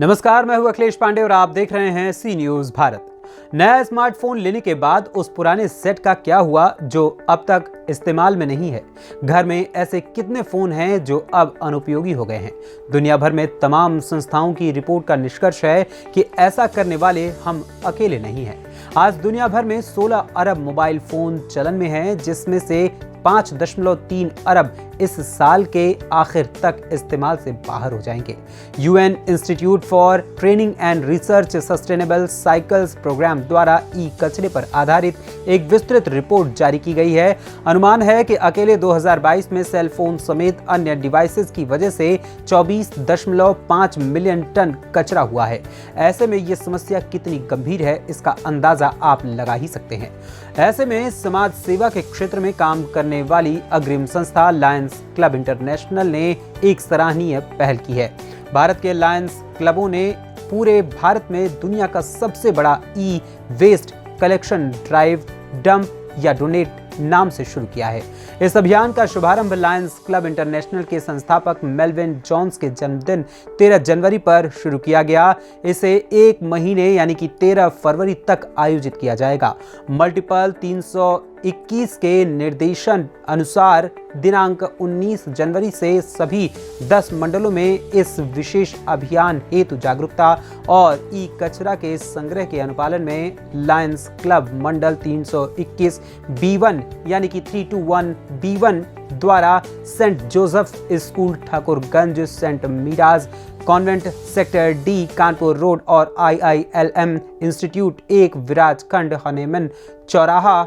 नमस्कार, मैं हूं अखिलेश पांडे और आप देख रहे हैं सी न्यूज भारत। नया स्मार्टफोन लेने के बाद उस पुराने सेट का क्या हुआ जो अब तक इस्तेमाल में नहीं है। घर में ऐसे कितने फोन हैं जो अब अनुपयोगी हो गए हैं। दुनिया भर में तमाम संस्थाओं की रिपोर्ट का निष्कर्ष है कि ऐसा करने वाले हम अकेले नहीं हैं। आज दुनिया भर में 16 अरब मोबाइल फोन चलन में हैं, जिसमें से 5.3 अरब इस साल के आखिर तक इस्तेमाल से बाहर हो जाएंगे। UN institute for training and research sustainable cycles programme द्वारा ई कचरे पर आधारित एक विस्तृत रिपोर्ट जारी की गई है। अनुमान है कि अकेले 2022 में सेल फोन समेत अन्य डिवाइसेस की वजह से 24.5 मिलियन टन कचरा हुआ है। ऐसे में ये समस्या कितनी गंभीर है, इसका अंदाजा आप लगा ही सकते हैं। ऐसे में समाज सेवा के क्षेत्र में काम करने वाली अग्रिम संस्था लायंस क्लब इंटरनेशनल ने एक सराहनीय पहल की है। भारत के लायंस क्लबों ने पूरे भारत में दुनिया का सबसे बड़ा ई वेस्ट कलेक्शन ड्राइव डंप या डोनेट नाम से शुरू किया है। इस अभियान का शुभारंभ लायंस क्लब इंटरनेशनल के संस्थापक मेल्विन जोन्स के जन्मदिन 13 जनवरी पर शुरू किया गया। इसे एक महीने यानी कि 13 फरवरी तक आयोजित किया जाएगा। मल्टीपल 321 के निर्देशन अनुसार दिनांक 19 जनवरी से सभी 10 मंडलों में इस विशेष अभियान हेतु जागरूकता और ई कचरा के संग्रह के अनुपालन में लायंस क्लब मंडल 321 B1 यानी कि 321 B1 द्वारा saint Joseph school Thakurganj, saint Miraj convent sector D Kanpur road और IILM institute 1 Virajkhand Hahnemann Chauraha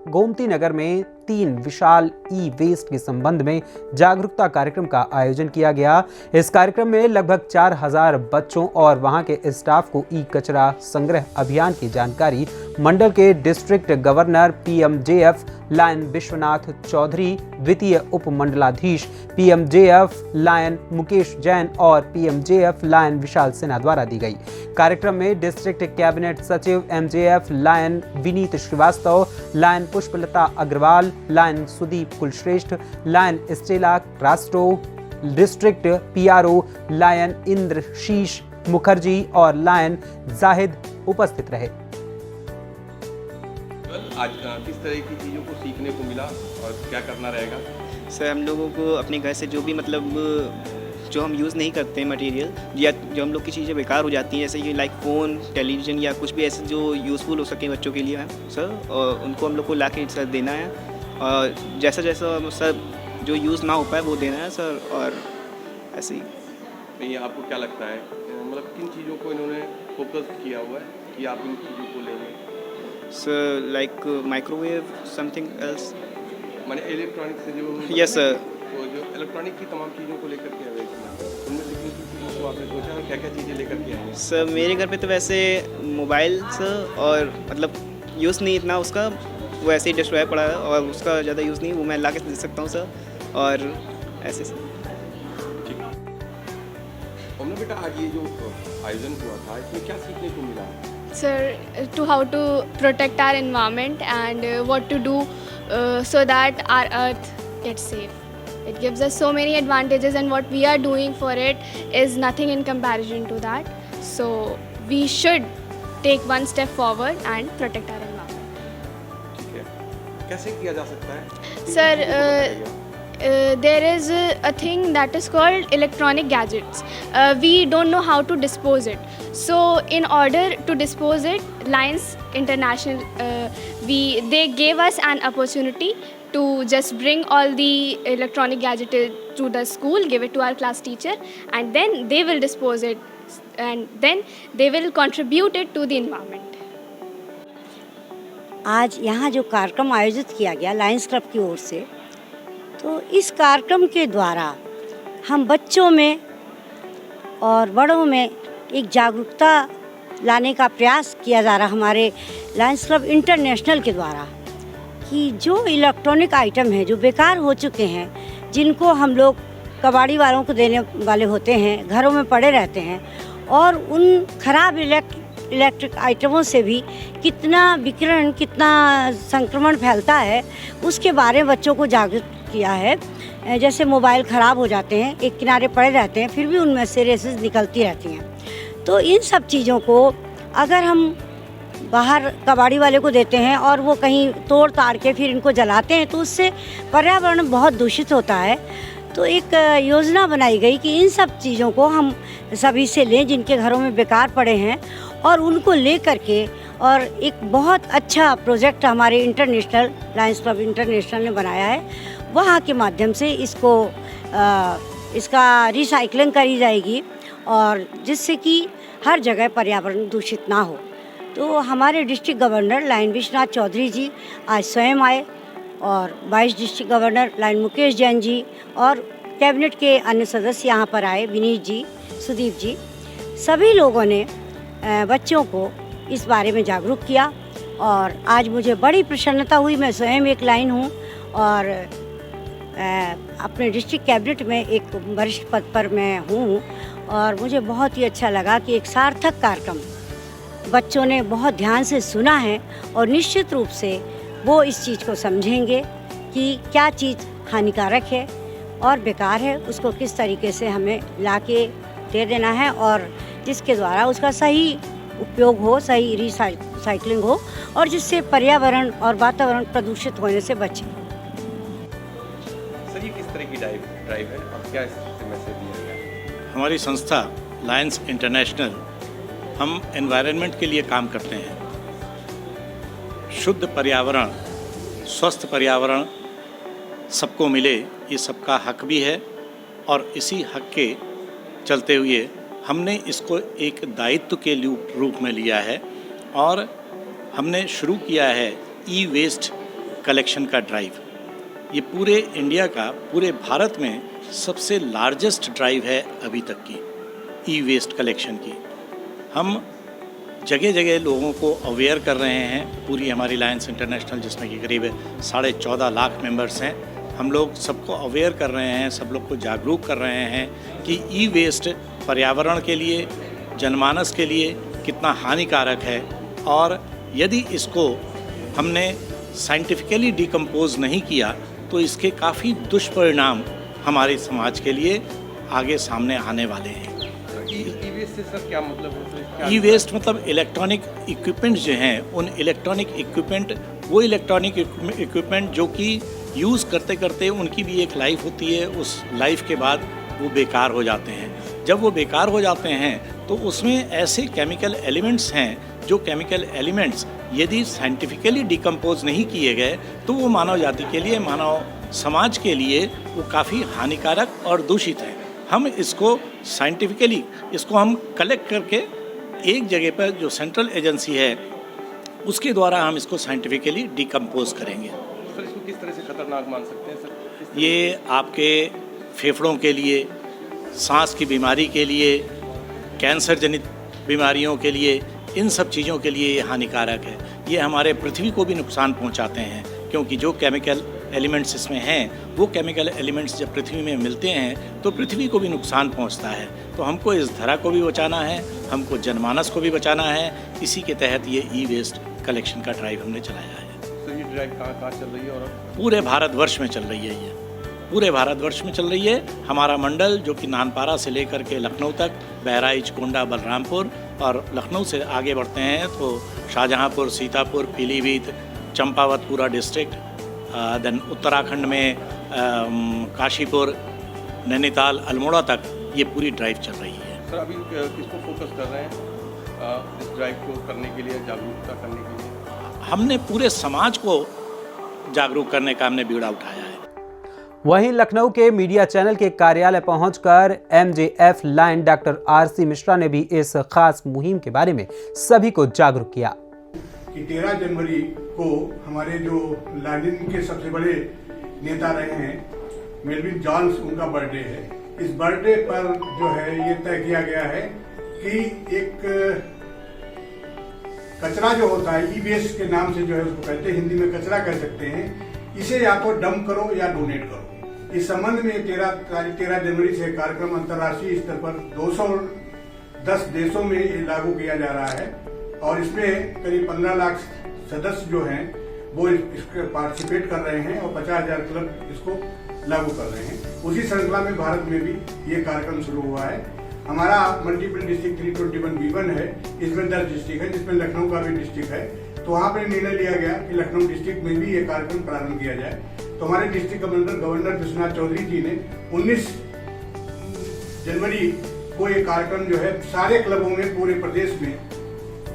Gomti नगर में 3 विशाल ई वेस्ट के संबंध में जागरूकता कार्यक्रम का आयोजन किया गया। इस कार्यक्रम में लगभग 4000 बच्चों और वहां के स्टाफ को ई कचरा संग्रह अभियान की जानकारी मंडल के district governor PMJF Lion Vishwanath Chaudhary, द्वितीय उप मंडलाधीश PMJF लायन मुकेश जैन और PMJF लायन विशाल सिन्हा द्वारा दी गई। कार्यक्रम में डिस्ट्रिक्ट कैबिनेट सचिव MJF lion Vineet Srivastava, lion Pushpalata Agarwal, lion Sudeep Kulshreshtha, lion Stella Crasto, district PRO lion Indrashish Mukherjee और लायन जाहिद उपस्थित रहे। आज किस तरह की चीज़ों को सीखने को मिला और क्या करना रहेगा? सर, हम लोगों को अपने घर से जो भी जो हम यूज़ नहीं करते हैं मटेरियल या जो हम लोग की चीज़ें बेकार हो जाती हैं, जैसे कि लाइक फ़ोन, टेलीविज़न या कुछ भी ऐसे जो यूज़फुल हो सके बच्चों के लिए है सर, और उनको हम लोग को ला के सर देना है और जैसा जैसा सर जो यूज़ ना हो पाए वो देना है सर। और ऐसे ही नहीं, आपको क्या लगता है मतलब किन चीज़ों को इन्होंने फोकस किया हुआ है कि आप इन चीज़ों को लेंगे? Sir like microwave something else, मैंने इलेक्ट्रॉनिक से जो यस सर, तो जो इलेक्ट्रॉनिक की तमाम चीज़ों को लेकर के आए उनमें से किन चीज़ों को आपने सोचा और क्या क्या चीज़ें लेकर के आए? सर मेरे घर पे तो वैसे मोबाइल सर और यूज़ नहीं इतना उसका, वो ऐसे ही डिस्ट्रॉय पड़ा है और उसका ज़्यादा यूज़ नहीं, वो मैं ला के दे सकता हूँ सर। और ऐसे सर ठीक। हमने बेटा आज ये जो आयोजन हुआ था इसमें क्या सीखने को मिला? Sir, to how to protect our environment and what to do so that our earth gets safe. It gives us so many advantages and what we are doing for it is nothing in comparison to that. So we should take one step forward and protect our environment. ठीक है, कैसे किया जा सकता है? Sir, there is a thing that is called electronic gadgets. We don't know how to dispose it. So in order to dispose it, Lions International, they gave us an opportunity to just bring all the electronic gadgets to the school, give it to our class teacher, and then they will dispose it, and then they will contribute it to the environment. आज यहाँ जो कार्यक्रम आयोजित किया गया Lions club की ओर से, तो इस कार्यक्रम के द्वारा हम बच्चों में और बड़ों में एक जागरूकता लाने का प्रयास किया जा रहा हमारे लायंस क्लब इंटरनेशनल के द्वारा कि जो इलेक्ट्रॉनिक आइटम हैं जो बेकार हो चुके हैं, जिनको हम लोग कबाड़ी वालों को देने वाले होते हैं, घरों में पड़े रहते हैं, और उन खराब इलेक्ट्रिक आइटमों से भी कितना विकिरण, कितना संक्रमण फैलता है, उसके बारे में बच्चों को जागरूक किया है। जैसे मोबाइल ख़राब हो जाते हैं, एक किनारे पड़े रहते हैं, फिर भी उनमें से रेसेस निकलती रहती हैं। तो इन सब चीज़ों को अगर हम बाहर कबाड़ी वाले को देते हैं और वो कहीं तोड़ ताड़ के फिर इनको जलाते हैं तो उससे पर्यावरण बहुत दूषित होता है। तो एक योजना बनाई गई कि इन सब चीज़ों को हम सभी से लें जिनके घरों में बेकार पड़े हैं, और उनको ले करके, और एक बहुत अच्छा प्रोजेक्ट हमारे इंटरनेशनल लायंस क्लब इंटरनेशनल ने बनाया है, वहाँ के माध्यम से इसका रिसाइकलिंग करी जाएगी और जिससे कि हर जगह पर्यावरण दूषित ना हो। तो हमारे district governor lion Vishwanath Chaudhary ji आज स्वयं आए और 22 district governor lion Mukesh Jain ji और कैबिनेट के अन्य सदस्य यहाँ पर आए, विनीत जी, सुदीप जी, सभी लोगों ने बच्चों को इस बारे में जागरूक किया और आज मुझे बड़ी प्रसन्नता हुई। मैं स्वयं एक लायन हूँ और अपने डिस्ट्रिक्ट कैबिनेट में एक वरिष्ठ पद पर मैं हूँ और मुझे बहुत ही अच्छा लगा कि एक सार्थक कार्यक्रम बच्चों ने बहुत ध्यान से सुना है और निश्चित रूप से वो इस चीज़ को समझेंगे कि क्या चीज़ हानिकारक है और बेकार है, उसको किस तरीके से हमें लाके दे देना है और जिसके द्वारा उसका सही उपयोग हो, सही रिसाइकलिंग हो और जिससे पर्यावरण और वातावरण प्रदूषित होने से बचे। सर ये किस तरह की ड्राइव है और क्या इससे मैसेज दिया गया? हमारी संस्था लायंस इंटरनेशनल हम एनवायरनमेंट के लिए काम करते हैं। शुद्ध पर्यावरण, स्वस्थ पर्यावरण सबको मिले, ये सबका हक भी है और इसी हक के चलते हुए हमने इसको एक दायित्व के रूप में लिया है और हमने शुरू किया है ई वेस्ट कलेक्शन का ड्राइव। ये पूरे इंडिया का, पूरे भारत में सबसे लार्जेस्ट ड्राइव है अभी तक की ई वेस्ट कलेक्शन की। हम जगह जगह लोगों को अवेयर कर रहे हैं। पूरी हमारी लायंस इंटरनेशनल जिसमें कि करीब 14.5 लाख मेंबर्स हैं, हम लोग सबको अवेयर कर रहे हैं, सब लोग को जागरूक कर रहे हैं कि ई वेस्ट पर्यावरण के लिए, जनमानस के लिए कितना हानिकारक है और यदि इसको हमने साइंटिफिकली डिकम्पोज नहीं किया तो इसके काफ़ी दुष्परिणाम हमारे समाज के लिए आगे सामने आने वाले हैं। ई वेस्ट से सर क्या मतलब होता है? ई वेस्ट मतलब इलेक्ट्रॉनिक इक्विपमेंट जो हैं, उन इलेक्ट्रॉनिक इक्विपमेंट, वो इलेक्ट्रॉनिक इक्विपमेंट जो कि यूज़ करते करते उनकी भी एक लाइफ होती है, उस लाइफ के बाद वो बेकार हो जाते हैं। जब वो बेकार हो जाते हैं तो उसमें ऐसे केमिकल एलिमेंट्स हैं जो केमिकल एलिमेंट्स यदि साइंटिफिकली डिकम्पोज नहीं किए गए तो वो मानव जाति के लिए, मानव समाज के लिए वो काफ़ी हानिकारक और दूषित है। हम इसको साइंटिफिकली इसको हम कलेक्ट करके एक जगह पर जो सेंट्रल एजेंसी है उसके द्वारा हम इसको साइंटिफिकली डिकम्पोज करेंगे। सर इसको किस तरह से खतरनाक मान सकते हैं सर? ये आपके फेफड़ों के लिए, सांस की बीमारी के लिए, कैंसर जनित बीमारियों के लिए, इन सब चीज़ों के लिए ये हानिकारक है। ये हमारे पृथ्वी को भी नुकसान पहुंचाते हैं क्योंकि जो केमिकल एलिमेंट्स इसमें हैं वो केमिकल एलिमेंट्स जब पृथ्वी में मिलते हैं तो पृथ्वी को भी नुकसान पहुंचता है। तो हमको इस धरा को भी बचाना है, हमको जनमानस को भी बचाना है। इसी के तहत ये ई वेस्ट कलेक्शन का ड्राइव हमने चलाया है। सर ये ड्राइव कहाँ चल रही है? और पूरे भारतवर्ष में चल रही है। ये पूरे भारतवर्ष में चल रही है। हमारा मंडल जो कि नानपारा से लेकर के लखनऊ तक, बहराइच, गोंडा, बलरामपुर और लखनऊ से आगे बढ़ते हैं तो शाहजहांपुर, सीतापुर, पीलीभीत, चंपावत पूरा डिस्ट्रिक्ट, देन उत्तराखंड में काशीपुर, नैनीताल, अल्मोड़ा तक ये पूरी ड्राइव चल रही है। सर अभी किसको फोकस कर रहे हैं इस ड्राइव को करने के लिए, जागरूकता करने के लिए? हमने पूरे समाज को जागरूक करने का हमने बीड़ा उठाया है। वहीं लखनऊ के मीडिया चैनल के कार्यालय पहुंचकर MJF Lion doctor RC Mishra ने भी इस खास मुहिम के बारे में सभी को जागरूक किया कि 13 जनवरी को हमारे जो लायन के सबसे बड़े नेता रहे हैं मेलविन जॉन्स, उनका बर्थडे है। इस बर्थडे पर जो है ये तय किया गया है कि एक कचरा जो होता है, ई वेस्ट के नाम से जो है उसको कहते हैं, हिंदी में कचरा कह सकते हैं, इसे या तो डंप करो या डोनेट करो। इस संबंध में 13 जनवरी से कार्यक्रम अंतर्राष्ट्रीय स्तर पर 210 देशों में ये लागू किया जा रहा है और इसमें करीब 15 लाख सदस्य जो हैं वो इसके पार्टिसिपेट कर रहे हैं और 50,000 क्लब इसको लागू कर रहे हैं। उसी श्रृंखला में भारत में भी ये कार्यक्रम शुरू हुआ है हमारा मल्टीपल डिस्ट्रिक्ट 321B1 है, इसमें 10 डिस्ट्रिक्ट है, जिसमें लखनऊ का भी डिस्ट्रिक्ट है। तो वहाँ पे निर्णय लिया गया कि लखनऊ डिस्ट्रिक्ट में भी ये कार्यक्रम प्रारंभ किया जाए। तो हमारे district commander governor Vishwanath Chaudhary ji ने 19 जनवरी को ये कार्यक्रम जो है सारे क्लबों में पूरे प्रदेश में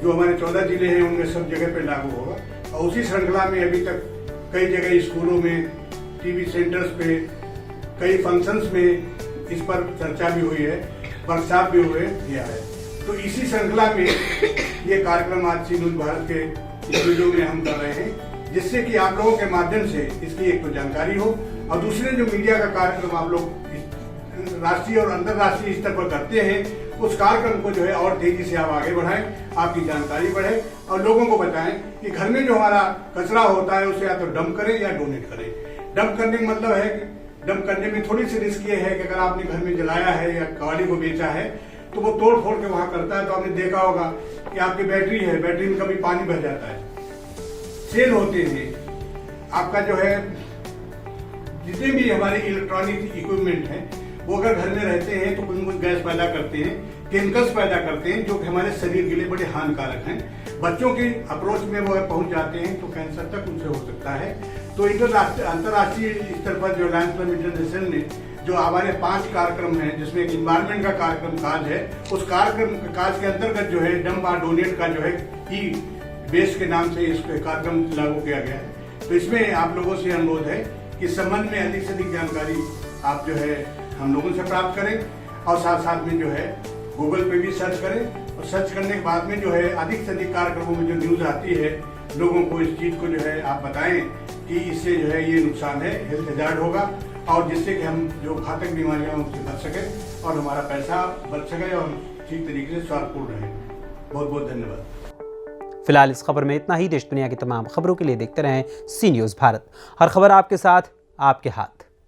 जो हमारे 14 जिले हैं उनमें सब जगह पे लागू होगा। और उसी श्रृंखला में अभी तक कई जगह स्कूलों में, टीवी सेंटर्स पे, कई फंक्शंस में इस पर चर्चा भी हुई है, वर्कशॉप भी हुए किया है। तो इसी श्रृंखला में ये कार्यक्रम आज सी न्यूज़ भारत के स्टूडियो में हम कर रहे हैं, जिससे कि आप लोगों के माध्यम से इसकी एक तो जानकारी हो और दूसरे जो मीडिया का कार्यक्रम आप लोग राष्ट्रीय और अंतर्राष्ट्रीय स्तर पर करते हैं उस कार्यक्रम को जो है और तेजी से आप आगे बढ़ाएं, आपकी जानकारी बढ़े और लोगों को बताएं कि घर में जो हमारा कचरा होता है उसे या तो डंप करें या डोनेट करें। डंप करने का मतलब है कि डंप करने में थोड़ी सी रिस्क ये है कि अगर आपने घर में जलाया है या कबाड़ी को बेचा है तो वो तोड़ फोड़ के वहां करता है। तो आपने देखा होगा कि आपकी बैटरी है, बैटरी में कभी पानी भर जाता है, सेल होते हैं, आपका जो है जितने भी हमारे इलेक्ट्रॉनिक इक्विपमेंट हैं वो अगर घर में रहते हैं तो कुछ गैस पैदा करते हैं, केमिकल्स पैदा करते हैं जो कि हमारे शरीर के लिए बड़े हानिकारक हैं। बच्चों की अप्रोच में वो पहुंच जाते हैं तो कैंसर तक उनसे हो सकता है। तो अंतर्राष्ट्रीय स्तर पर जो लायंस क्लब इंटरनेशनल ने जो हमारे 5 कार्यक्रम हैं जिसमें एक इन्वायरमेंट का कार्यक्रम काज है, उस कार्यक्रम काज के अंतर्गत जो है डंप और डोनेट का जो है ई वेस्ट के नाम से इस कार्यक्रम लागू किया गया है। तो इसमें आप लोगों से अनुरोध है कि इस संबंध में अधिक से अधिक जानकारी आप जो है हम लोगों से प्राप्त करें और साथ साथ में जो है गूगल पे भी सर्च करें और सर्च करने के बाद में जो है अधिक से अधिक कार्यक्रमों में जो न्यूज़ आती है लोगों को इस चीज़ को जो है आप बताएं कि इससे जो है ये नुकसान है, हेल्थ हैजार्ड होगा और जिससे कि हम जो घातक बीमारियां उनसे बच सकें और हमारा पैसा बच सके और ठीक तरीके से स्वास्थ्यपूर्ण रहे। बहुत बहुत धन्यवाद। फिलहाल इस खबर में इतना ही। देश दुनिया की तमाम खबरों के लिए देखते रहें सी न्यूज़ भारत। हर खबर आपके साथ, आपके हाथ।